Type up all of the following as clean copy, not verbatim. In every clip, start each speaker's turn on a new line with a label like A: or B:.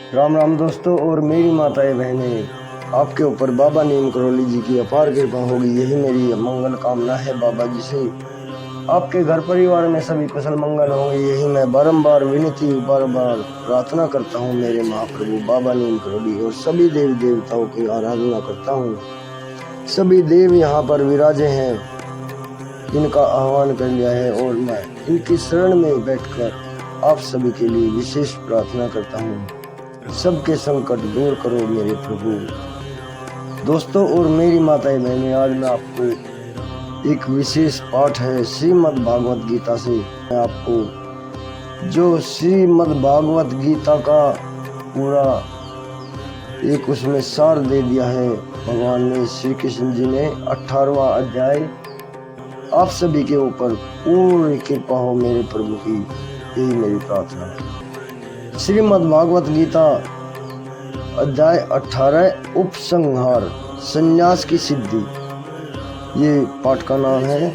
A: राम राम दोस्तों और मेरी माताएं बहनें, आपके ऊपर बाबा नीम करौली जी की अपार कृपा होगी, यही मेरी मंगल कामना है। बाबा जी से आपके घर परिवार में सभी कुशल मंगल होंगे, यही मैं बारंबार विनती बारंबार प्रार्थना करता हूँ। मेरे महाप्रभु बाबा नीम करौली और सभी देवी देवताओं की आराधना करता हूँ। सभी देव यहाँ पर विराजे हैं, इनका आह्वान कर लिया है और मैं इनकी शरण में बैठकर आप सभी के लिए विशेष प्रार्थना करता हूँ। सबके संकट दूर करो मेरे प्रभु। दोस्तों और मेरी माताएं बहनें, आज मैं आपको एक विशेष पाठ है श्रीमद् भागवत गीता से। मैं आपको जो श्रीमद् भागवत गीता का पूरा एक उसमें सार दे दिया है भगवान ने, श्री कृष्ण जी ने 18वां अध्याय आप सभी के ऊपर पूरी कृपा हो मेरे प्रभु की, यही मेरी प्रार्थना है। श्रीमद् भागवत गीता अध्याय 18 उपसंहार संन्यास की सिद्धि, ये पाठ का नाम है।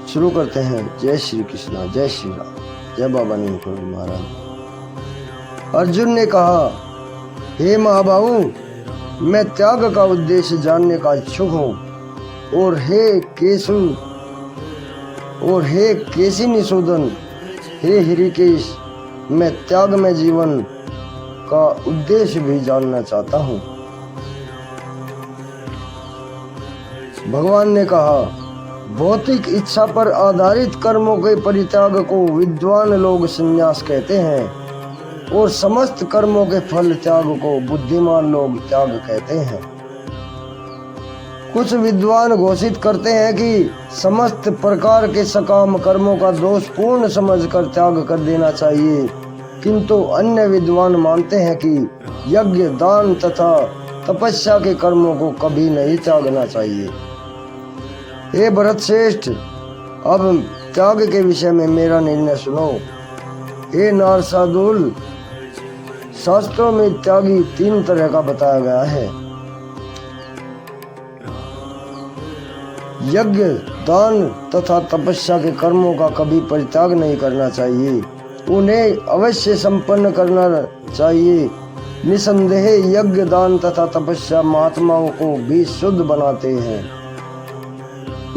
A: शुरू करते हैं। जय श्री कृष्णा, जय श्री राम, जय बाबा नीम करौली महाराज। अर्जुन ने कहा, हे महाबाहु, मैं त्याग का उद्देश्य जानने का इच्छुक हूँ, और हे केसी निशोधन, हे हृषिकेश, मैं त्याग में जीवन का उद्देश्य भी जानना चाहता हूँ। भगवान ने कहा, भौतिक इच्छा पर आधारित कर्मों के परित्याग को विद्वान लोग संन्यास कहते हैं, और समस्त कर्मों के फल त्याग को बुद्धिमान लोग त्याग कहते हैं। कुछ विद्वान घोषित करते हैं कि समस्त प्रकार के सकाम कर्मों का दोषपूर्ण समझकर त्याग कर देना चाहिए, किंतु अन्य विद्वान मानते हैं कि यज्ञ, दान तथा तपस्या के कर्मों को कभी नहीं त्यागना चाहिए। हे भरत श्रेष्ठ, अब त्याग के विषय में मेरा निर्णय सुनो। हे नारसादुल, शास्त्रों में त्यागी 3 तरह का बताया गया है। यज्ञ, दान तथा तपस्या के कर्मों का कभी परित्याग नहीं करना चाहिए, उन्हें अवश्य संपन्न करना चाहिए। निसंदेह यज्ञ, दान तथा तपस्या महात्माओं को भी शुद्ध बनाते हैं।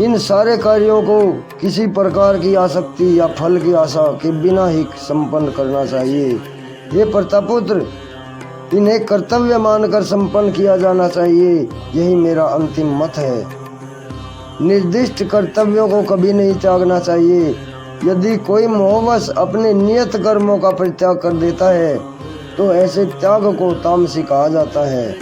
A: इन सारे कार्यों को किसी प्रकार की आसक्ति या फल की आशा के बिना ही संपन्न करना चाहिए। ये प्रतापुत्र, इन्हें कर्तव्य मानकर संपन्न किया जाना चाहिए, यही मेरा अंतिम मत है। निर्दिष्ट कर्तव्यों को कभी नहीं त्यागना चाहिए। यदि कोई मोहवश अपने नियत कर्मों का परित्याग कर देता है तो ऐसे त्याग को तामसी कहा जाता है।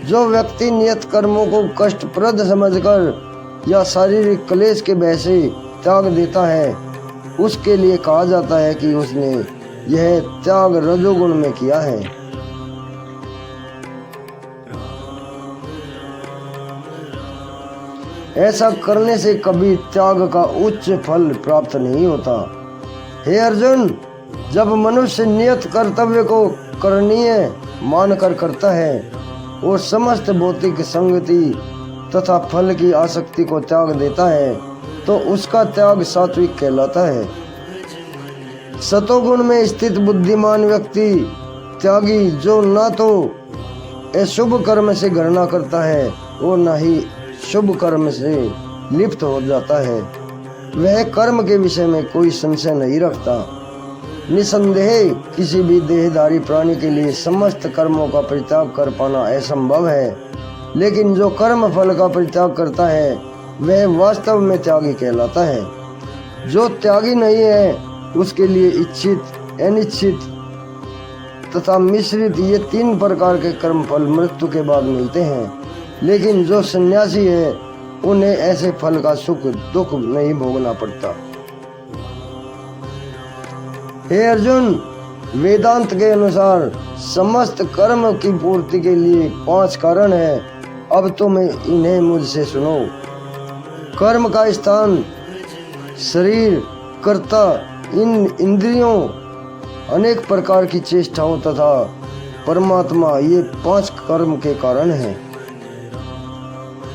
A: जो व्यक्ति नियत कर्मों को कष्टप्रद समझकर या शारीरिक क्लेश के भय से त्याग देता है, उसके लिए कहा जाता है कि उसने यह त्याग रजोगुण में किया है। ऐसा करने से कभी त्याग का उच्च फल प्राप्त नहीं होता। हे अर्जुन, जब मनुष्य नियत कर्तव्य को करणीय मानकर करता है और समस्त भौतिक संगति तथा फल की आसक्ति को त्याग देता है, तो उसका त्याग सात्विक कहलाता है। सतोगुण में स्थित बुद्धिमान व्यक्ति त्यागी, जो न तो अशुभ कर्म से घृणा करता है और न ही शुभ कर्म से लिप्त हो जाता है, वह कर्म के विषय में कोई संशय नहीं रखता। निसंदेह किसी भी देहधारी प्राणी के लिए समस्त कर्मों का परित्याग कर पाना असंभव है, लेकिन जो कर्म फल का परित्याग करता है वह वास्तव में त्यागी कहलाता है। जो त्यागी नहीं है उसके लिए इच्छित, अनिच्छित तथा मिश्रित ये 3 प्रकार के कर्म फल मृत्यु के बाद मिलते हैं, लेकिन जो सन्यासी है उन्हें ऐसे फल का सुख दुख नहीं भोगना पड़ता। हे अर्जुन, वेदांत के अनुसार समस्त कर्म की पूर्ति के लिए 5 कारण है। अब तुम इन्हें मुझसे सुनो। कर्म का स्थान शरीर, कर्ता, इन इंद्रियों, अनेक प्रकार की चेष्टाओं तथा परमात्मा, ये 5 कर्म के कारण हैं।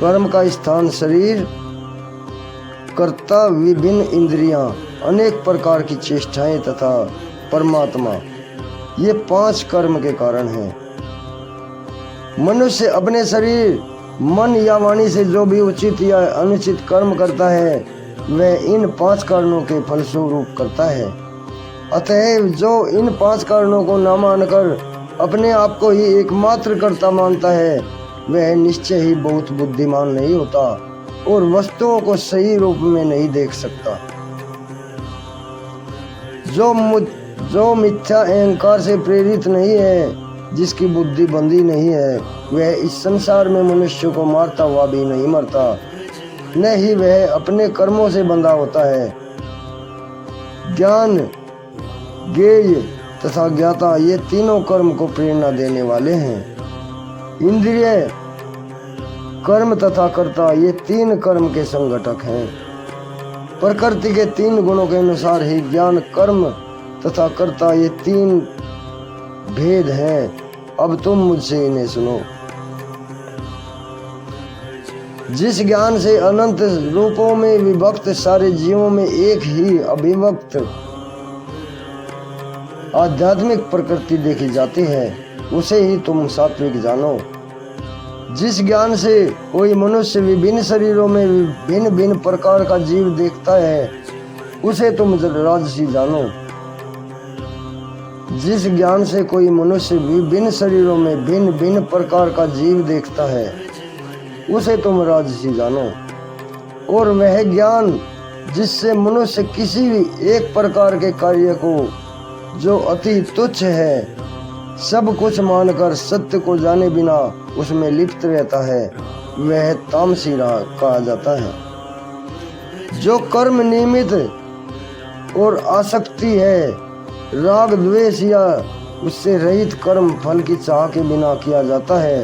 A: कर्म का स्थान शरीर, कर्ता, विभिन्न इंद्रियां, अनेक प्रकार की चेष्टाएं तथा परमात्मा, ये 5 कर्म के कारण हैं। मनुष्य अपने शरीर, मन या वाणी से जो भी उचित या अनुचित कर्म करता है वह इन 5 कारणों के फलस्वरूप करता है। अतएव जो इन 5 कारणों को न मानकर अपने आप को ही एकमात्र कर्ता मानता है वह निश्चय ही बहुत बुद्धिमान नहीं होता और वस्तुओं को सही रूप में नहीं देख सकता। जो मिथ्या अहंकार से प्रेरित नहीं है, जिसकी बुद्धि बंधी नहीं है, वह इस संसार में मनुष्य को मारता हुआ भी नहीं मरता, न ही वह अपने कर्मों से बंधा होता है। ज्ञान, ज्ञेय तथा ज्ञाता ये तीनों कर्म को प्रेरणा देने वाले हैं। इंद्रिय, कर्म तथा कर्ता ये 3 कर्म के संगठक हैं। प्रकृति के 3 गुणों के अनुसार ही ज्ञान, कर्म तथा कर्ता ये 3 भेद हैं। अब तुम मुझसे इन्हें सुनो। जिस ज्ञान से अनंत रूपों में विभक्त सारे जीवों में एक ही अभिव्यक्त आध्यात्मिक प्रकृति देखी जाती है, उसे ही तुम सात्विक जानो। जिस ज्ञान से कोई मनुष्य विभिन्न शरीरों में भिन्न भिन्न प्रकार का जीव देखता है, उसे तुम राजसी जानो। जिस ज्ञान से कोई मनुष्य विभिन्न शरीरों में भिन्न भिन्न प्रकार का जीव देखता है, उसे तुम राजसी जानो। और वह ज्ञान जिससे मनुष्य किसी भी एक प्रकार के कार्य को जो अति तुच्छ है सब कुछ मानकर सत्य को जाने बिना उसमें लिप्त रहता है, वह तामसी कहा जाता है। जो कर्म निमित्त और आसक्ति है, राग द्वेष या उससे रहित कर्म फल की चाह के बिना किया जाता है,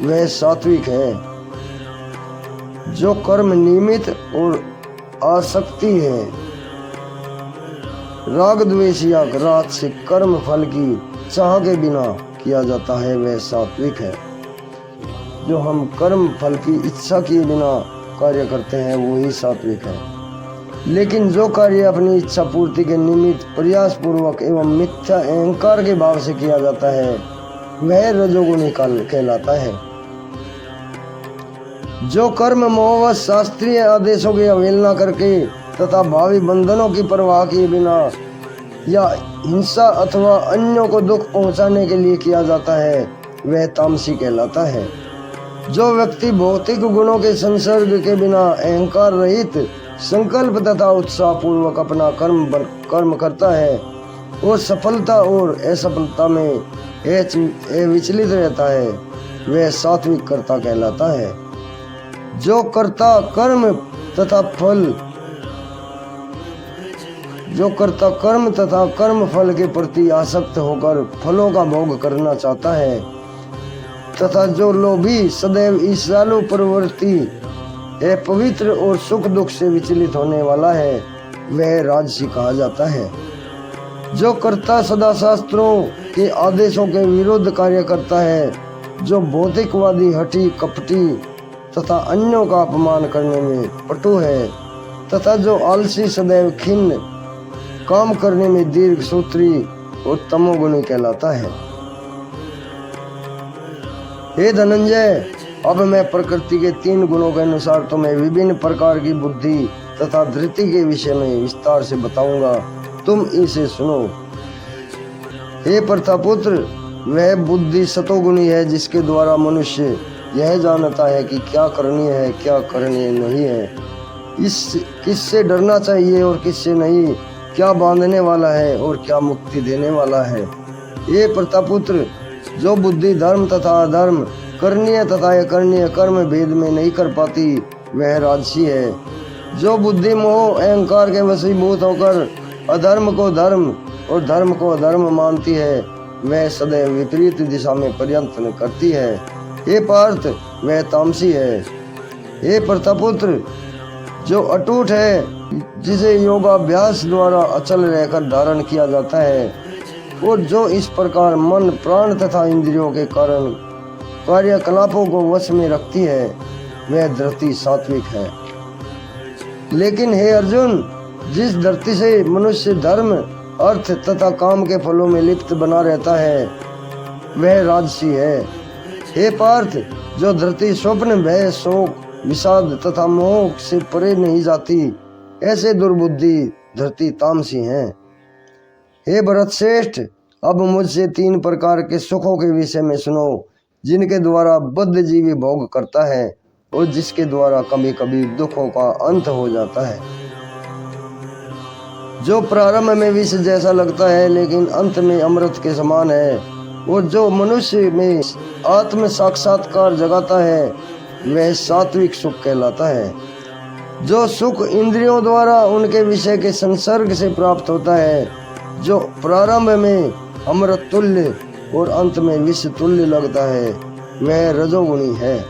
A: वह सात्विक है। जो कर्म निमित्त और आसक्ति है, राग द्वेष या राजसिक कर्म फल की चाह के बिना किया जाता है, वह सात्विक है। जो हम कर्म फल की इच्छा किए बिना कार्य करते हैं वो ही सात्विक है। लेकिन जो कार्य अपनी इच्छा पूर्ति के निमित्त प्रयास पूर्वक एवं मिथ्या अहंकार के भाव से किया जाता है वह रजोगुणी कहलाता है। जो कर्म मोहवश शास्त्रीय आदेशों की अवहेलना करके तथा भावी बंधनों की परवाह किए बिना या हिंसा अथवा अन्यों को दुख पहुंचाने के लिए किया जाता है वह तामसी कहलाता है। जो व्यक्ति भौतिक गुणों के संसर्ग के बिना अहंकार रहित संकल्प तथा उत्साह पूर्वक अपना कर्म करता है और सफलता और असफलता में विचलित रहता है वह सात्विक कर्ता कहलाता है। जो कर्ता कर्म तथा कर्म फल के प्रति आसक्त होकर फलों का भोग करना चाहता है तथा जो लोभी सदैव ईर्ष्यालु प्रवृत्ति पवित्र और सुख दुख से विचलित होने वाला है वह राजसी कहा जाता है। जो कर्ता सदा शास्त्रों के आदेशों के विरुद्ध कार्य करता है, जो भौतिकवादी, हठी, कपटी तथा अन्यों का अपमान करने में पटु है तथा जो आलसी, सदैव खिन्न, काम करने में दीर्घ सूत्री और तमोगुणी कहलाता है। हे धनंजय, अब मैं प्रकृति के 3 गुणों के अनुसार तुम्हें विभिन्न प्रकार की बुद्धि तथा धृति के विषय में विस्तार से बताऊंगा, तुम इसे सुनो। हे प्रतापुत्र, वह बुद्धि सतोगुणी है जिसके द्वारा मनुष्य यह जानता है कि क्या करनी है, क्या करनी नहीं है, किससे डरना चाहिए और किससे नहीं, क्या बांधने वाला है और क्या मुक्ति देने वाला है। ये प्रतापुत्र, जो बुद्धि धर्म तथा अधर्म, करनीय तथा अकरणीय कर्म भेद में नहीं कर पाती वह राजसी है। जो बुद्धि मोह अहंकार के वशीभूत होकर अधर्म को धर्म और धर्म को अधर्म मानती है वह सदैव विपरीत दिशा में प्रयत्न करती है। हे पार्थ, वह तामसी है। हे प्रतापुत्र, जो अटूट है, जिसे योगाभ्यास द्वारा अचल रहकर धारण किया जाता है और जो इस प्रकार मन, प्राण तथा इंद्रियों के कारण कार्यकलापों को वश में रखती है वह धृति सात्विक है। लेकिन हे अर्जुन, जिस धरती से मनुष्य धर्म अर्थ तथा काम के फलों में लिप्त बना रहता है, वह राजसी है। हे पार्थ, जो धरती स्वप्न, भय, शोक, विषाद तथा मोह से परे नहीं जाती, ऐसे दुर्बुद्धि धरती तामसी हैं। हे भरत श्रेष्ठ, अब मुझसे 3 प्रकार के सुखों के विषय में सुनो, जिनके द्वारा बद्ध जीवी भोग करता है और जिसके द्वारा कभी कभी दुखों का अंत हो जाता है। जो प्रारंभ में विष जैसा लगता है लेकिन अंत में अमृत के समान है, और जो मनुष्य में आत्म साक्षात्कार जगाता है, वह सात्विक सुख कहलाता है। जो सुख इंद्रियों द्वारा उनके विषय के संसर्ग से प्राप्त होता है, जो प्रारंभ में अमृत तुल्य और अंत में विष तुल्य लगता है, वह रजोगुणी है।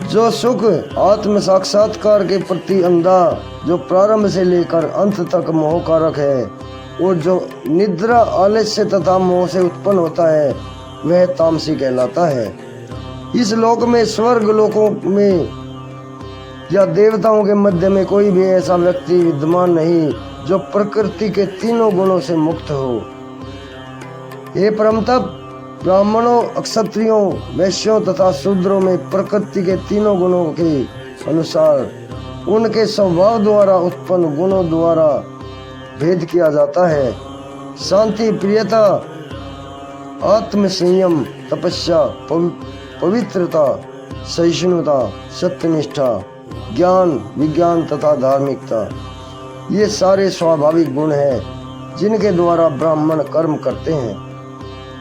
A: जो सुख आत्म साक्षात्कार के प्रति अंधा, जो प्रारंभ से लेकर अंत तक मोह कारक है, और जो निद्रा, आलस्य तथा मोह से उत्पन्न होता है, वह तामसी कहलाता है। इस लोक में, स्वर्ग लोकों में या देवताओं के मध्य में कोई भी ऐसा व्यक्ति विद्यमान नहीं जो प्रकृति के तीनों गुणों से मुक्त हो। हे परमतप, ब्राह्मणों, क्षत्रियों, वैश्यों तथा शूद्रों में प्रकृति के तीनों गुणों के अनुसार उनके स्वभाव द्वारा उत्पन्न गुणों द्वारा भेद किया जाता है। शांति, प्रियता, आत्म संयम, तपस्या, पवित्रता, सहिष्णुता, सत्यनिष्ठा, ज्ञान, विज्ञान तथा धार्मिकता, ये सारे स्वाभाविक गुण हैं जिनके द्वारा ब्राह्मण कर्म करते हैं।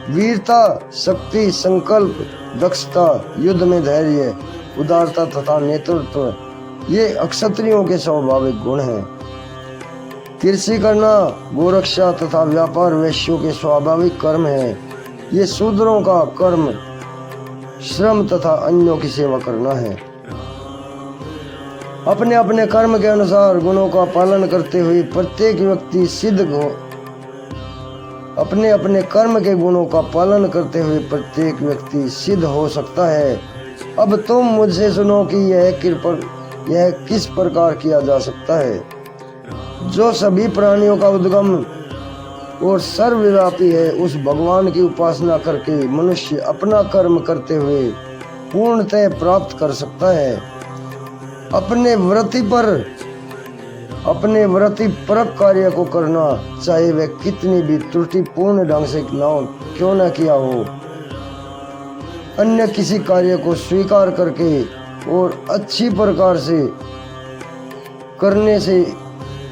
A: वीरता, शक्ति, संकल्प, दक्षता, युद्ध में धैर्य, उदारता तथा नेतृत्व, ये क्षत्रियों के स्वाभाविक गुण हैं। कृषि करना, गोरक्षा तथा व्यापार वैश्यों के स्वाभाविक कर्म हैं। ये शूद्रों का कर्म श्रम तथा अन्यों की सेवा करना है। अपने अपने कर्म के अनुसार गुणों का पालन करते हुए प्रत्येक व्यक्ति सिद्ध हो। अपने अपने कर्म के गुणों का पालन करते हुए प्रत्येक व्यक्ति सिद्ध हो सकता है। अब तुम मुझसे सुनो कि यह किस प्रकार किया जा सकता है। जो सभी प्राणियों का उद्गम और सर्वव्यापी है, उस भगवान की उपासना करके मनुष्य अपना कर्म करते हुए पूर्णतः प्राप्त कर सकता है। अपने व्रति परक कार्य को करना, चाहे वह कितनी भी त्रुटिपूर्ण ढंग से क्यों न किया हो। अन्य किसी कार्य को स्वीकार करके और अच्छी प्रकार से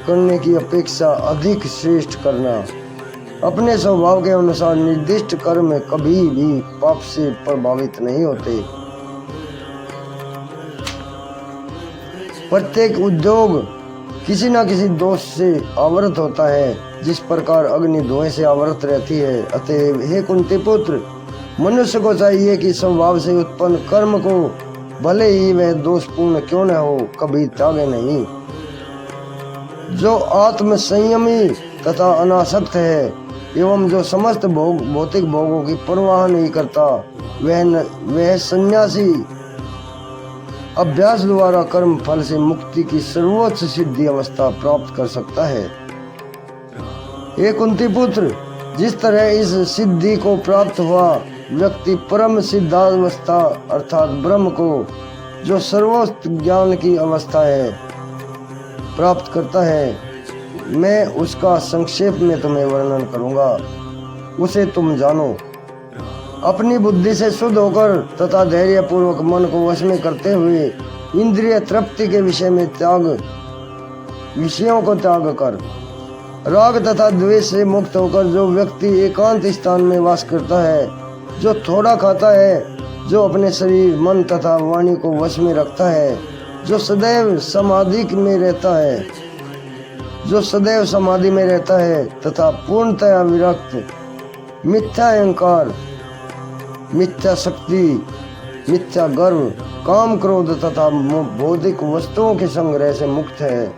A: करने की अपेक्षा अधिक श्रेष्ठ करना। अपने स्वभाव के अनुसार निर्दिष्ट कर्म कभी भी पाप से प्रभावित नहीं होते। प्रत्येक उद्योग किसी न किसी दोष से आवृत होता है, जिस प्रकार अग्नि धुएं से आवृत रहती है। अतएव हे कुंती पुत्र, मनुष्य को चाहिए कि स्वभाव से उत्पन्न कर्म को भले ही वह दोषपूर्ण क्यों न हो, कभी त्यागे नहीं। जो आत्म संयमी तथा अनासक्त है एवं जो समस्त भौतिक भोगों की परवाह नहीं करता, वह सन्यासी अभ्यास द्वारा कर्म फल से मुक्ति की सर्वोच्च सिद्धि अवस्था प्राप्त कर सकता है। हे कुंती पुत्र, जिस तरह इस सिद्धि को प्राप्त हुआ व्यक्ति परम सिद्धावस्था अर्थात ब्रह्म को, जो सर्वोच्च ज्ञान की अवस्था है, प्राप्त करता है, मैं उसका संक्षेप में तुम्हें वर्णन करूंगा, उसे तुम जानो। अपनी बुद्धि से शुद्ध होकर तथा धैर्य पूर्वक मन को वश में करते हुए इंद्रिय तृप्ति के विषयों को त्याग कर राग तथा द्वेष से मुक्त होकर जो व्यक्ति एकांत स्थान में वास करता है, जो थोड़ा खाता है, जो अपने शरीर, मन तथा वाणी को वश में रखता है, जो सदैव समाधि में रहता है तथा पूर्णतया विरक्त, मिथ्या अहंकार, मिथ्या शक्ति, मिथ्या गर्व, काम, क्रोध तथा भौतिक वस्तुओं के संग्रह से मुक्त है,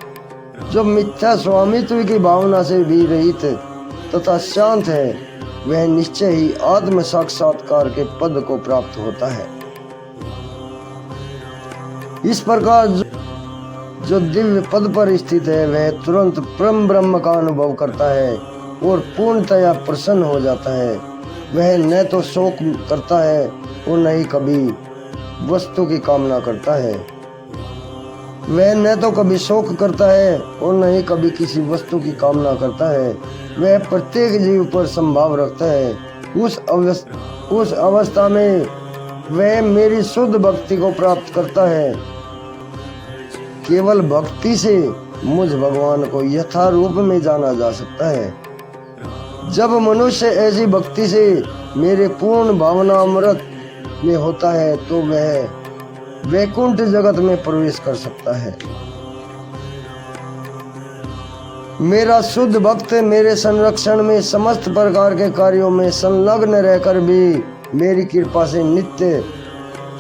A: जो मिथ्या स्वामित्व की भावना से भी रहित तथा शांत है, वह निश्चय ही आत्म साक्षात्कार के पद को प्राप्त होता है। इस प्रकार जो दिव्य पद पर स्थित है वह तुरंत परम ब्रह्म का अनुभव करता है और पूर्णतया प्रसन्न हो जाता है। वह न तो शोक करता है और न ही कभी वस्तु की कामना करता है। वह न तो कभी शोक करता है और न ही कभी किसी वस्तु की कामना करता है। वह प्रत्येक जीव पर संभाव रखता है। उस अवस्था में वह मेरी शुद्ध भक्ति को प्राप्त करता है। केवल भक्ति से मुझ भगवान को यथारूप में जाना जा सकता है। जब मनुष्य ऐसी भक्ति से मेरे पूर्ण भावनामृत में होता है तो वह वैकुंठ जगत में प्रवेश कर सकता है। मेरा शुद्ध भक्त मेरे संरक्षण में समस्त प्रकार के कार्यों में संलग्न रहकर भी मेरी कृपा से नित्य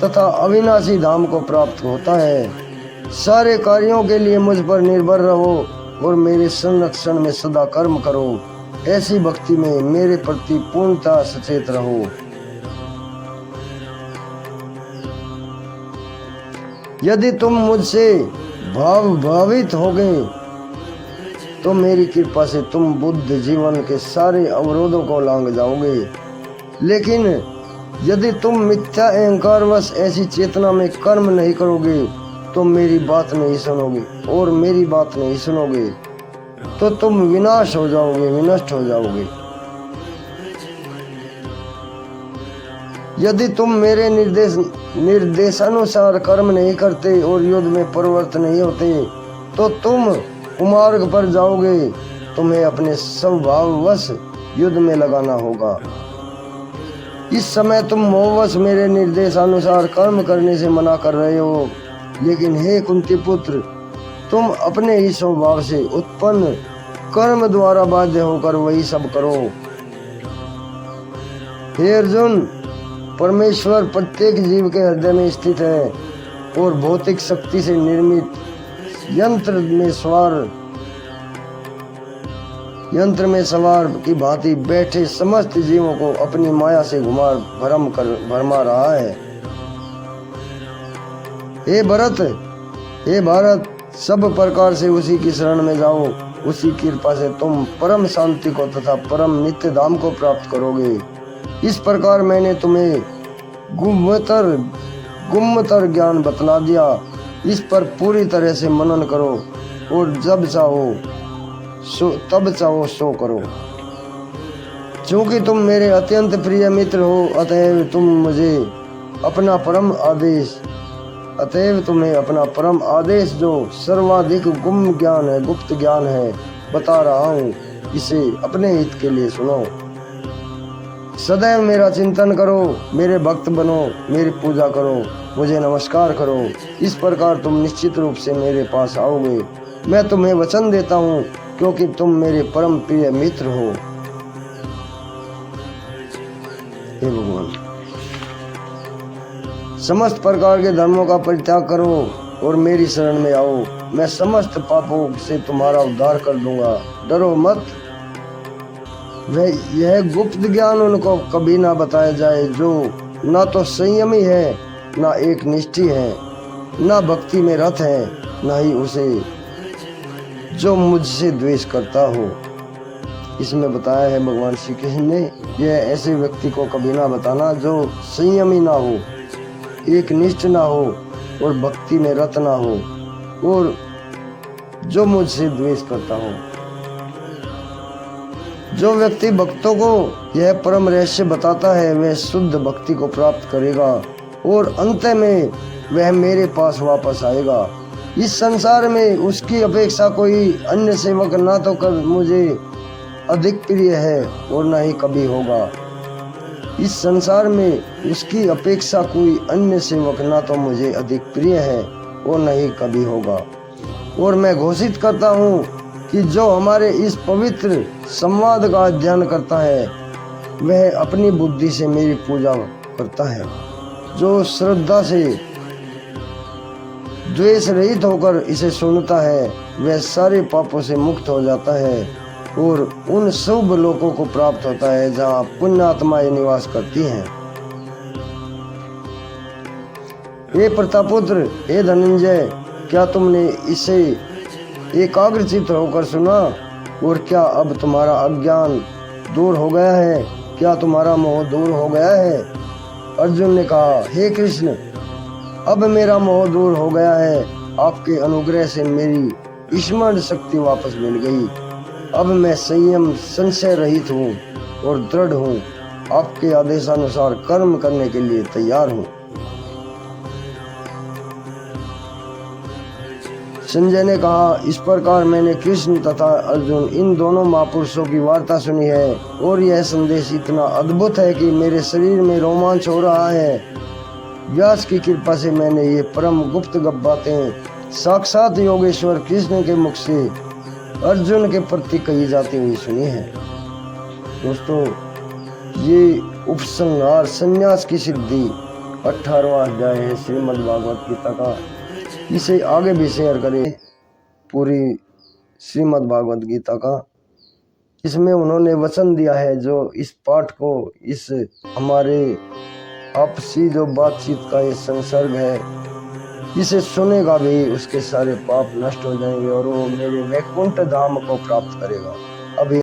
A: तथा अविनाशी धाम को प्राप्त होता है। सारे कार्यों के लिए मुझ पर निर्भर रहो और मेरे संरक्षण में सदा कर्म करो। ऐसी भक्ति में मेरे प्रति पूर्णतः सचेत रहो। यदि तुम मुझसे भावित होगे तो मेरी कृपा से तुम बुद्ध जीवन के सारे अवरोधों को लांघ जाओगे। लेकिन यदि तुम मिथ्या अहंकारवश ऐसी चेतना में कर्म नहीं करोगे तो मेरी बात नहीं सुनोगे और मेरी बात नहीं सुनोगे तो तुम विनाश हो जाओगे, विनष्ट हो जाओगे। यदि तुम मेरे निर्देशानुसार कर्म नहीं करते और युद्ध में प्रवृत्त नहीं होते तो तुम कुमार्ग पर जाओगे। तुम्हें अपने स्वभाववश युद्ध में लगाना होगा। इस समय तुम मोहवश मेरे निर्देशानुसार कर्म करने से मना कर रहे हो। लेकिन हे कुंती पुत्र, तुम अपने ही स्वभाव से उत्पन्न कर्म द्वारा बाध्य होकर वही सब करो। हे अर्जुन, परमेश्वर प्रत्येक जीव के हृदय में स्थित है और भौतिक शक्ति से निर्मित यंत्र में सवार की भांति बैठे समस्त जीवों को अपनी माया से भरमा रहा है। हे भारत, सब प्रकार से उसी की शरण में जाओ। उसी कृपा से तुम परम शांति को तथा परम नित्य धाम को प्राप्त करोगे। इस प्रकार मैंने तुम्हें गुम्मतर ज्ञान बतला दिया। इस पर पूरी तरह से मनन करो और जब चाहो सो करो। चूंकि तुम मेरे अत्यंत प्रिय मित्र हो, अतएव तुम्हें अपना परम आदेश जो सर्वाधिक गुप्त ज्ञान है बता रहा हूँ, इसे अपने हित के लिए सुनो। सदैव मेरा चिंतन करो, मेरे भक्त बनो, मेरी पूजा करो, मुझे नमस्कार करो। इस प्रकार तुम निश्चित रूप से मेरे पास आओगे। मैं तुम्हें वचन देता हूँ क्योंकि तुम मेरे परम प्रिय मित्र हो। हे भगवान, समस्त प्रकार के धर्मों का परित्याग करो और मेरी शरण में आओ। मैं समस्त पापों से तुम्हारा उद्धार कर दूंगा। डरो मत। यह गुप्त ज्ञान उनको कभी ना बताया जाए जो ना तो संयमी है, ना एक निष्ठी है, ना भक्ति में रत है, ना ही उसे जो मुझसे द्वेष करता हो। इसमें बताया है भगवान श्री कृष्ण ने, यह ऐसे व्यक्ति को कभी ना बताना जो संयमी ना हो, एक निष्ठ ना हो और भक्ति में रत ना हो और जो मुझसे द्वेष करता हो। जो व्यक्ति भक्तों को यह परम रहस्य बताता है वह शुद्ध भक्ति को प्राप्त करेगा और अंत में वह मेरे पास वापस आएगा। इस संसार में उसकी अपेक्षा कोई अन्य सेवक ना तो कर मुझे अधिक प्रिय है और ना ही कभी होगा। इस संसार में उसकी अपेक्षा कोई अन्य सेवक ना तो मुझे अधिक प्रिय है और न ही कभी होगा। और मैं घोषित करता हूँ कि जो हमारे इस पवित्र संवाद का अध्ययन करता है वह अपनी बुद्धि से मेरी पूजा करता है। जो श्रद्धा से द्वेष रहित होकर इसे सुनता है वह सारे पापों से मुक्त हो जाता है और उन शुभ लोकों को प्राप्त होता है जहाँ पुण्य आत्माएं निवास करती हैं। हे प्रतापुत्र, हे धनंजय, क्या तुमने इसे एकाग्रचित्त होकर सुना? और क्या अब तुम्हारा अज्ञान दूर हो गया है? क्या तुम्हारा मोह दूर हो गया है? अर्जुन ने कहा, हे कृष्ण, अब मेरा मोह दूर हो गया है। आपके अनुग्रह से मेरी स्मरण शक्ति वापस मिल गई। अब मैं संयम संशय रहित हूँ और दृढ़ हूँ। आपके आदेशानुसार कर्म करने के लिए तैयार हूँ। संजय ने कहा, इस प्रकार मैंने कृष्ण तथा अर्जुन इन दोनों महापुरुषों की वार्ता सुनी है और यह संदेश इतना अद्भुत है कि मेरे शरीर में रोमांच हो रहा है। व्यास की कृपा से मैंने ये परम गुप्त बातें साक्षात योगेश्वर कृष्ण के मुख से अर्जुन के प्रति कही जाती हुई सुनी है। दोस्तों, ये उपसंहार संन्यास की सिद्धि 18वां अध्याय है श्रीमद् भागवत गीता का। इसे आगे भी शेयर करें पूरी श्रीमद् भागवत गीता का। इसमें उन्होंने वचन दिया है, जो इस पाठ को, इस हमारे आपसी जो बातचीत का ये संसर्ग है, इसे सुनेगा भी उसके सारे पाप नष्ट हो जाएंगे और वो मेरे वैकुंठ धाम को प्राप्त करेगा। अभी